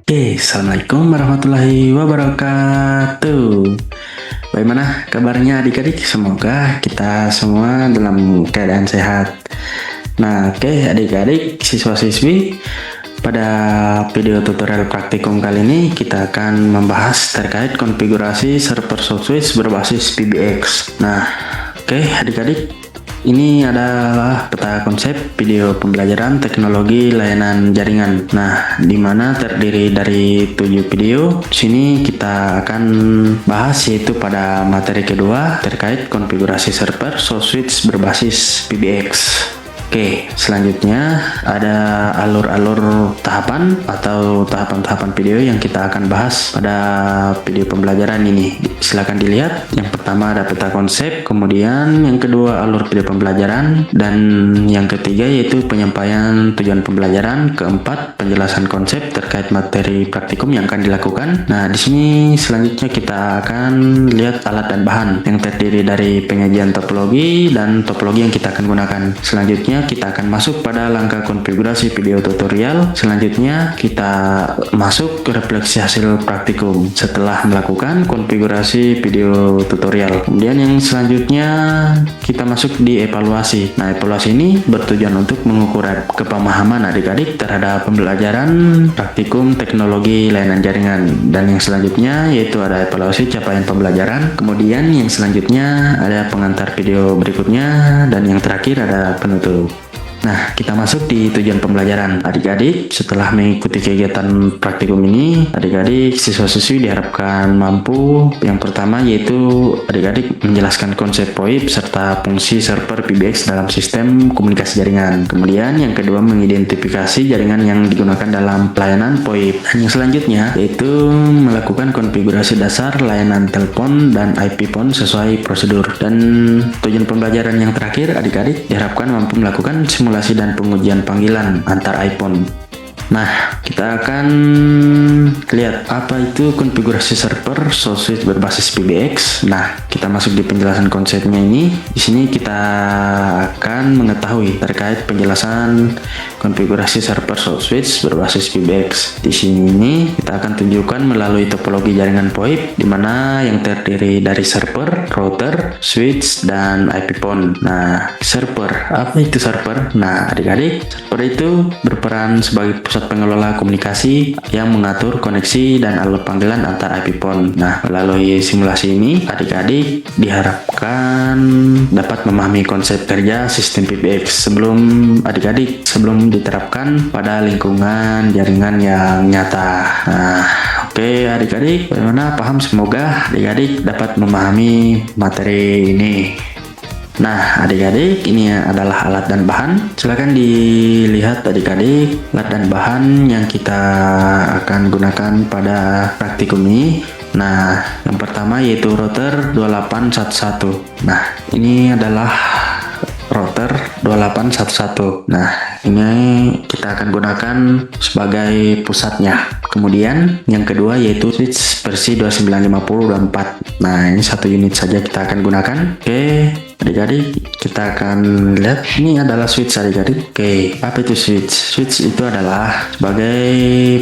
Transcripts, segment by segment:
Oke, Assalamualaikum warahmatullahi wabarakatuh. Bagaimana kabarnya adik-adik? Semoga kita semua dalam keadaan sehat. Nah, oke adik-adik, siswa-siswi, pada video tutorial praktikum kali ini kita akan membahas terkait konfigurasi server SoftSwitch berbasis PBX. Nah, oke adik-adik, ini adalah peta konsep video pembelajaran teknologi layanan jaringan. Nah, di mana terdiri dari 7 video. Di sini kita akan bahas yaitu pada materi kedua terkait konfigurasi server SoftSwitch berbasis PBX. Oke, selanjutnya ada alur-alur tahapan atau tahapan-tahapan video yang kita akan bahas pada video pembelajaran ini. Silakan dilihat. Yang pertama ada peta konsep, kemudian yang kedua alur video pembelajaran, dan yang ketiga yaitu penyampaian tujuan pembelajaran, keempat penjelasan konsep terkait materi praktikum yang akan dilakukan. Nah, di sini selanjutnya kita akan lihat alat dan bahan yang terdiri dari penyajian topologi dan topologi yang kita akan gunakan. Selanjutnya kita akan masuk pada langkah konfigurasi video tutorial. Selanjutnya kita masuk ke refleksi hasil praktikum setelah melakukan konfigurasi video tutorial. Kemudian yang selanjutnya kita masuk di evaluasi. Nah, evaluasi ini bertujuan untuk mengukur kepemahaman adik-adik terhadap pembelajaran praktikum teknologi layanan jaringan. Dan yang selanjutnya yaitu ada evaluasi capaian pembelajaran. Kemudian yang selanjutnya ada pengantar video berikutnya, dan yang terakhir ada penutup. Nah, kita masuk di tujuan pembelajaran. Adik-adik, setelah mengikuti kegiatan praktikum ini, adik-adik siswa-siswi diharapkan mampu. Yang pertama yaitu adik-adik menjelaskan konsep VoIP serta fungsi server PBX dalam sistem komunikasi jaringan. Kemudian yang kedua mengidentifikasi jaringan yang digunakan dalam pelayanan VoIP. Dan yang selanjutnya yaitu melakukan konfigurasi dasar layanan telepon dan IP phone sesuai prosedur. Dan tujuan pembelajaran yang terakhir, adik-adik diharapkan mampu melakukan simulasi dan pengujian panggilan antar iPhone. Nah, kita akan lihat apa itu konfigurasi server SoftSwitch berbasis PBX. Nah, kita masuk di penjelasan konsepnya ini. Di sini kita akan mengetahui terkait penjelasan konfigurasi server SoftSwitch berbasis PBX. Di sini kita akan tunjukkan melalui topologi jaringan VoIP, di mana yang terdiri dari server, router, switch, dan IP phone. Nah, server, apa itu server? Nah, adik-adik, server itu berperan sebagai pusat pengelola komunikasi yang mengatur koneksi dan alur panggilan antar IP phone. Nah, melalui simulasi ini, adik-adik diharapkan dapat memahami konsep kerja sistem PBX sebelum diterapkan pada lingkungan jaringan yang nyata. Nah, oke adik-adik, bagaimana paham? Semoga adik-adik dapat memahami materi ini. Nah, adik-adik, ini adalah alat dan bahan. Silakan dilihat adik-adik alat dan bahan yang kita akan gunakan pada praktikum ini. Nah, yang pertama yaitu router 2811. Nah, ini adalah router 2811. Nah, ini kita akan gunakan sebagai pusatnya. Kemudian yang kedua yaitu switch versi 2950/4. Nah, ini satu unit saja kita akan gunakan. Oke adik-adik, kita akan lihat ini adalah switch adik-adik. Oke, apa itu switch? Switch itu adalah sebagai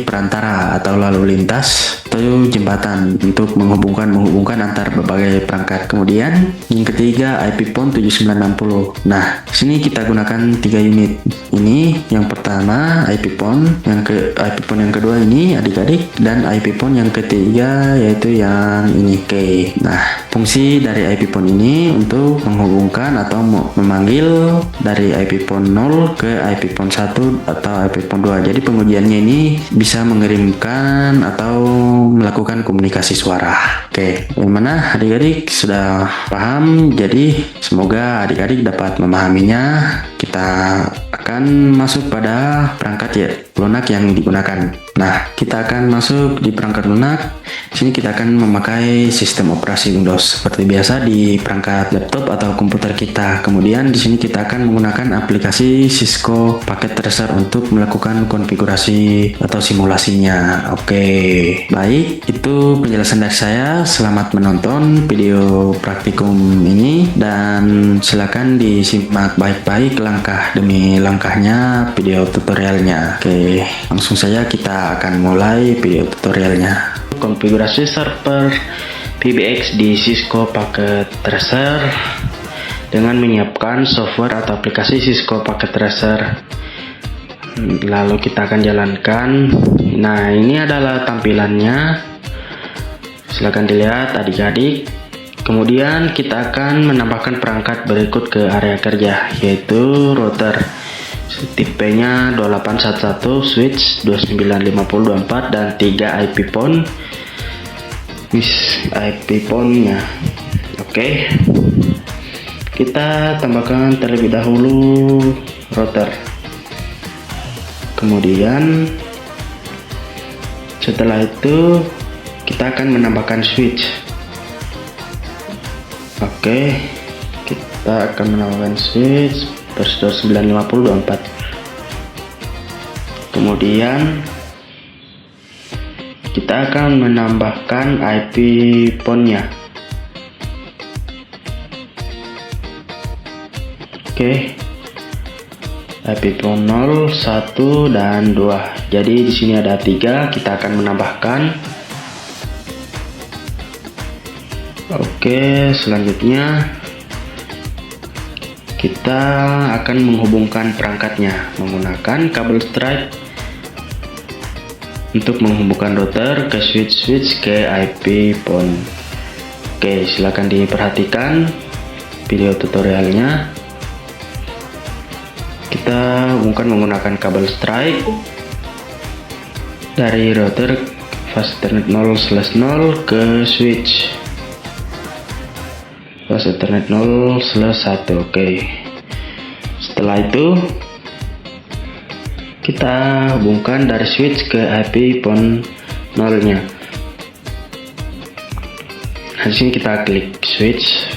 perantara atau lalu lintas atau jembatan untuk menghubungkan antar berbagai perangkat. Kemudian yang ketiga IP phone 7960. Nah, sini kita gunakan 3 unit. Ini yang pertama IP phone, IP phone yang kedua ini adik-adik, dan IP phone yang ketiga yaitu yang ini. Oke. Nah, fungsi dari IP phone ini untuk menghubungkan atau memanggil dari IP phone 0 ke IP phone 1 atau IP phone 2. Jadi pengujiannya ini bisa mengirimkan atau melakukan komunikasi suara. Oke, bagaimana adik-adik sudah paham? Jadi semoga adik-adik dapat memahaminya. Kita akan masuk pada perangkat lunak yang digunakan. Nah, kita akan masuk di perangkat lunak. Di sini kita akan memakai sistem operasi Windows seperti biasa di perangkat laptop atau komputer kita. Kemudian di sini kita akan menggunakan aplikasi Cisco Packet Tracer untuk melakukan konfigurasi atau simulasinya. Oke, baik, itu penjelasan dari saya. Selamat menonton video praktikum ini dan silakan disimak baik-baik langkah demi langkahnya video tutorialnya. Oke, langsung saja kita akan mulai video tutorialnya. Konfigurasi server PBX di Cisco Packet Tracer dengan menyiapkan software atau aplikasi Cisco Packet Tracer. Lalu kita akan jalankan. Nah, ini adalah tampilannya. Silahkan dilihat adik-adik. Kemudian kita akan menambahkan perangkat berikut ke area kerja, yaitu router tipenya 2811 switch 295024 dan 3 IP phone. IP phone-nya. Oke. Kita tambahkan terlebih dahulu router. Kemudian setelah itu kita akan menambahkan switch. Oke, kita akan menambahkan switch versi 295024. Kemudian kita akan menambahkan IP phone-nya. Oke, IP phone 0, 1 dan 2. Jadi di sini ada 3, kita akan menambahkan. Oke, selanjutnya kita akan menghubungkan perangkatnya menggunakan kabel Stripe untuk menghubungkan router ke switch ke IP phone. Oke, silakan diperhatikan video tutorialnya. Kita hubungkan menggunakan kabel Stripe dari router fast Ethernet 0/0 ke switch fast Ethernet 0/1. Oke. Setelah itu kita hubungkan dari switch ke IP phone 0-nya. Di sini kita klik switch.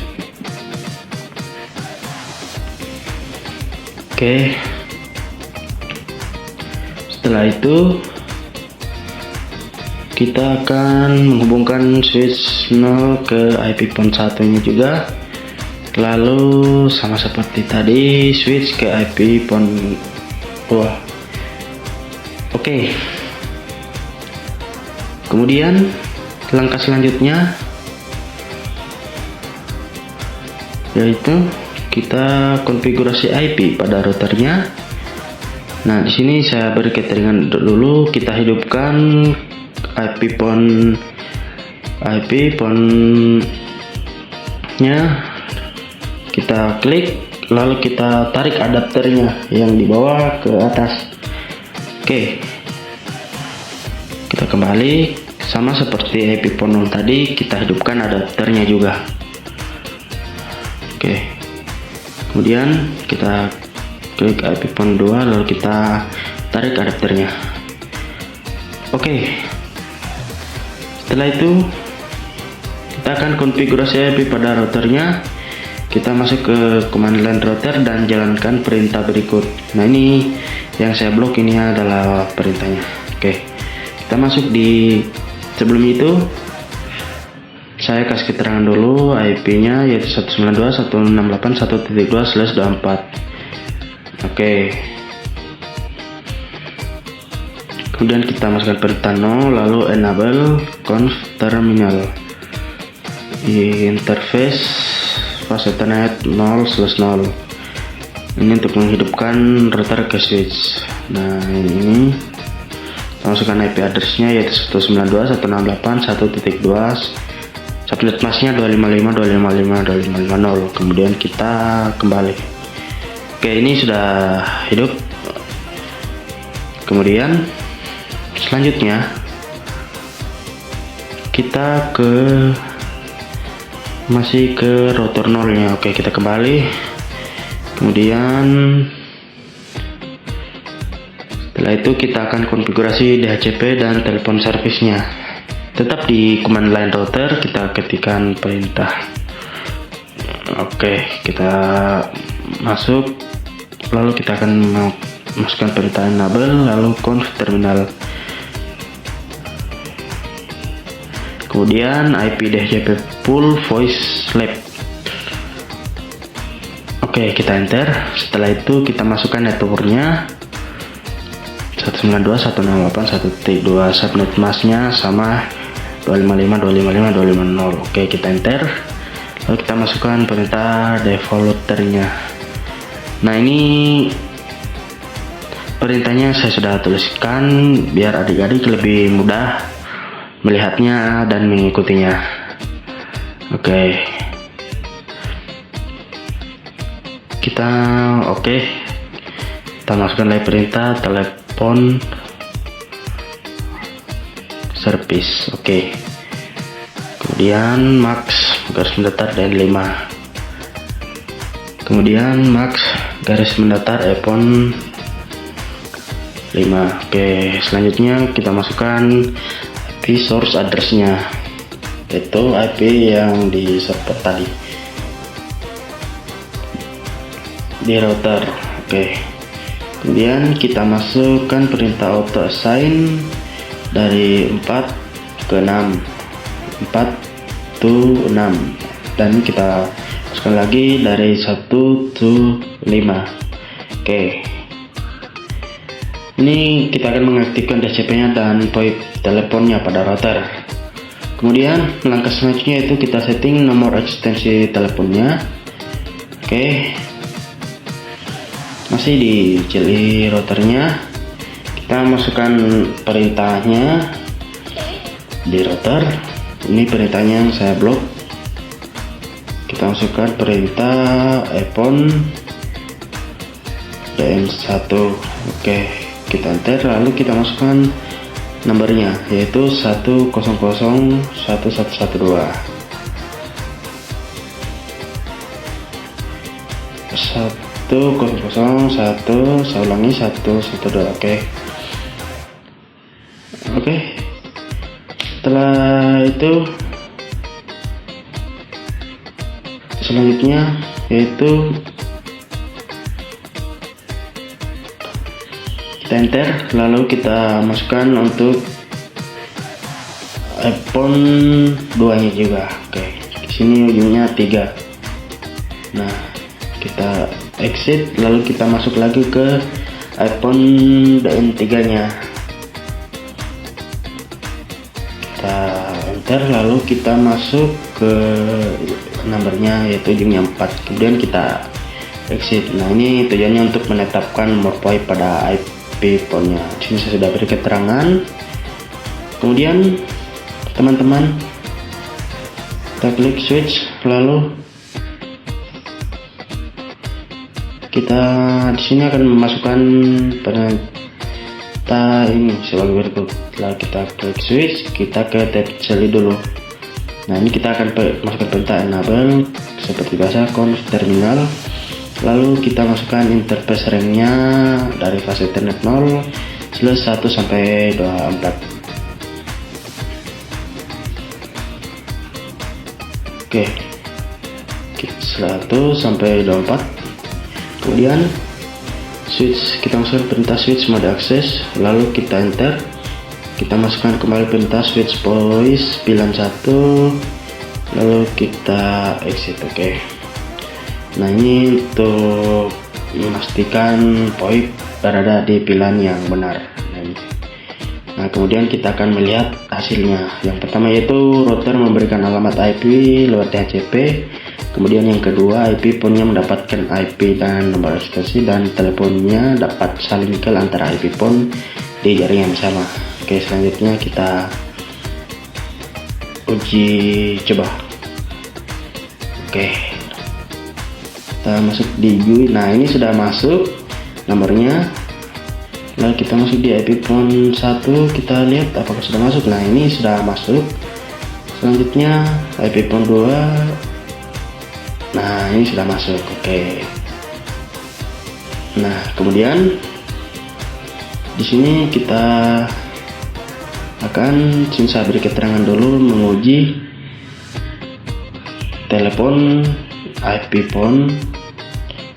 Oke. Setelah itu kita akan menghubungkan switch 0 ke IP phone 1-nya juga. Lalu sama seperti tadi switch ke IP phone 2. Oke. Kemudian langkah selanjutnya yaitu kita konfigurasi IP pada routernya. Nah, di sini saya beri keteringan dulu. Kita hidupkan IP phone-nya. Kita klik, lalu kita tarik adapternya yang di bawah ke atas. Oke. Kita kembali sama seperti IP phone 0 tadi, kita hidupkan adapternya juga. Oke. Kemudian kita klik IP phone 2, lalu kita tarik adapternya. Oke. Setelah itu kita akan konfigurasi IP pada routernya. Kita masuk ke command line router dan jalankan perintah berikut. Nah, ini yang saya blok, ini adalah perintahnya. Oke, kita masuk di sebelum itu saya kasih keterangan dulu IP-nya yaitu 192.168.1.2/24. Oke. Kemudian kita masukkan perintah no, lalu enable conf terminal interface fast Ethernet 0/0. Ini untuk menghidupkan router ke switch. Nah, ini kita masukkan IP address-nya yaitu 192.168.1.2. Subnet mask-nya 255.255.250. Kemudian kita kembali. Oke, ini sudah hidup. Kemudian selanjutnya kita masih ke router 0-nya. Oke, kita kembali. Kemudian setelah itu kita akan konfigurasi DHCP dan telepon servisnya. Tetap di command line router kita ketikkan perintah. Oke, kita masuk, lalu kita akan masukkan perintah enable, lalu conf terminal, kemudian IP DHCP full voice lab. Oke, kita enter. Setelah itu kita masukkan networknya 192.168.1.2, subnet masknya sama 255.255.250. Oke, kita enter. Lalu kita masukkan perintah defaulternya. Nah, ini perintahnya saya sudah tuliskan biar adik-adik lebih mudah melihatnya dan mengikutinya. Oke, kita masukkan lagi perintah telepon service. Oke, kemudian max garis mendatar DN5, kemudian max garis mendatar epon 5. Oke, selanjutnya kita masukkan IP source addressnya, yaitu IP yang di support tadi di router. Oke, kemudian kita masukkan perintah auto assign dari 4 ke 6, 4 to 6, dan kita masukkan lagi dari 1 to 5. Oke, ini kita akan mengaktifkan DHCP-nya dan VoIP teleponnya pada router. Kemudian langkah selanjutnya itu kita setting nomor ekstensi teleponnya. Oke, masih di CLI routernya, kita masukkan perintahnya di router. Ini perintahnya yang saya blok. Kita masukkan perintah epon DN1. Oke, kita enter, lalu kita masukkan nomornya, yaitu 1001112. saya ulangi 112. Oke, setelah itu selanjutnya yaitu kita enter, lalu kita masukkan untuk iPhone 2 nya juga. Oke, di sini ujungnya 3. Nah, kita exit, lalu kita masuk lagi ke iPhone DN3 nya. Kita enter, lalu kita masuk ke nomornya, yaitu ujungnya 4. Kemudian kita exit. Nah, ini tujuannya untuk menetapkan nomor VoIP pada IP phone-nya. Di sini saya sudah beri keterangan. Kemudian teman-teman, kita klik switch, lalu kita di sini akan memasukkan perintah ini sebagai berikut. Setelah kita klik switch, kita ke tab CLI dulu. Nah, ini kita akan masukkan perintah enable seperti biasa, conf terminal, lalu kita masukkan interface range-nya dari fase Ethernet 0 /1 sampai 24. Oke, 1 sampai 24. Kemudian switch, kita masukkan perintah switch mode access, lalu kita enter. Kita masukkan kembali perintah switch voice pilihan 1, lalu kita exit. Oke, nah ini untuk memastikan VoIP berada di pilihan yang benar. Nah, kemudian kita akan melihat hasilnya. Yang pertama yaitu router memberikan alamat IP lewat DHCP. Kemudian yang kedua, IP phone-nya mendapatkan IP dan nomor ekstensi, dan teleponnya dapat saling ke antara IP phone di jaringan yang sama. Oke, selanjutnya kita uji coba. Oke, kita masuk di GUI. Nah, ini sudah masuk nomornya. Lalu kita masuk di IP phone 1, kita lihat apakah sudah masuk. Nah, ini sudah masuk. Selanjutnya IP phone 2. Nah, ini sudah masuk. Oke. Nah, kemudian di sini kita sini saya beri keterangan dulu menguji telepon IP phone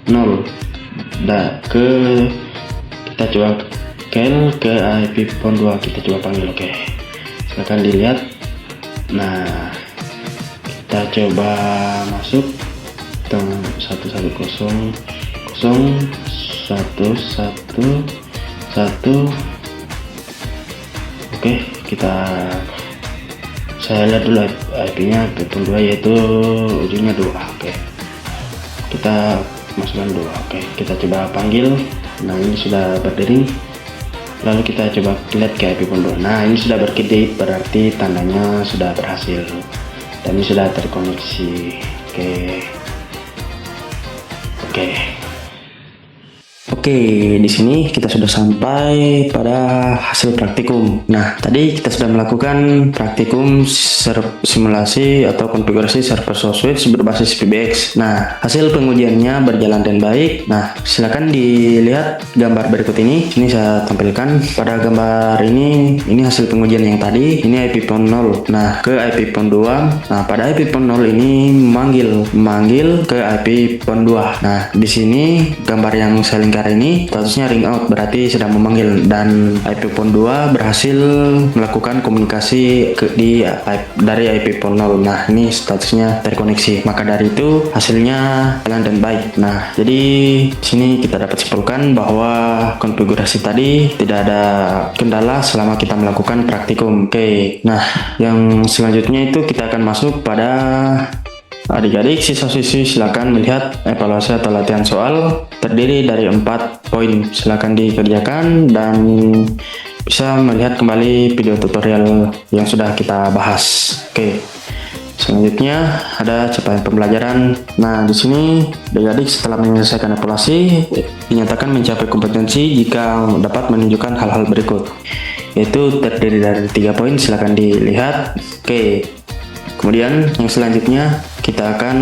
0 kita coba ke IP phone 2, kita coba panggil. Oke, silahkan dilihat. Nah, kita coba masuk 110.111.1. Oke, saya lihat dulu IP-nya ke phone 2, yaitu ujungnya 2. Oke, kita masukkan 2. Oke, kita coba panggil. Nah, ini sudah berdering. Lalu kita coba lihat ke IP phone 2. Nah, ini sudah berkedip, berarti tandanya sudah berhasil dan ini sudah terkoneksi. Oke, di sini kita sudah sampai pada hasil praktikum. Nah, tadi kita sudah melakukan praktikum simulasi atau konfigurasi server switch berbasis PBX. Nah, hasil pengujiannya berjalan dengan baik. Nah, silakan dilihat gambar berikut ini. Ini saya tampilkan. Pada gambar ini hasil pengujian yang tadi. Ini IP phone 0. Nah, ke IP phone 2. Nah, pada IP phone 0 ini memanggil ke IP phone 2. Nah, di sini gambar yang saya lingkar ini statusnya ring out, berarti sedang memanggil, dan IP phone 2 berhasil melakukan komunikasi dari IP phone 0. Nah, ini statusnya terkoneksi. Maka dari itu hasilnya jalan dan baik. Nah, jadi sini kita dapat simpulkan bahwa konfigurasi tadi tidak ada kendala selama kita melakukan praktikum. Oke, nah yang selanjutnya itu kita akan masuk pada adik-adik siswa-siswi. Silakan melihat evaluasi atau latihan soal terdiri dari 4 poin. Silakan dikerjakan dan bisa melihat kembali video tutorial yang sudah kita bahas. Oke. Selanjutnya ada capaian pembelajaran. Nah, di sini adik-adik setelah menyelesaikan evaluasi dinyatakan mencapai kompetensi jika dapat menunjukkan hal-hal berikut. Yaitu terdiri dari 3 poin. Silakan dilihat. Oke. Kemudian yang selanjutnya kita akan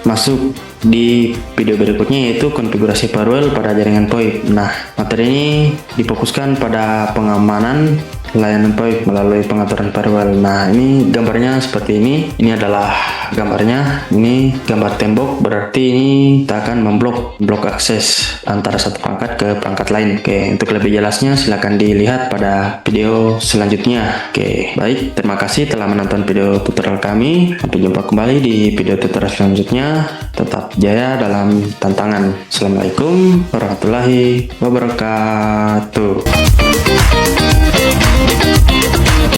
masuk di video berikutnya, yaitu konfigurasi firewall pada jaringan VoIP. Nah, materi ini difokuskan pada pengamanan layanan VoIP melalui pengaturan firewall. Nah, ini gambarnya seperti ini. Ini adalah gambarnya. Ini gambar tembok, berarti ini kita akan memblok akses antara satu perangkat ke perangkat lain. Oke, untuk lebih jelasnya silakan dilihat pada video selanjutnya. Oke, baik, terima kasih telah menonton video tutorial kami. Sampai jumpa kembali di video tutorial selanjutnya. Tetap jaya dalam tantangan. Assalamualaikum warahmatullahi wabarakatuh.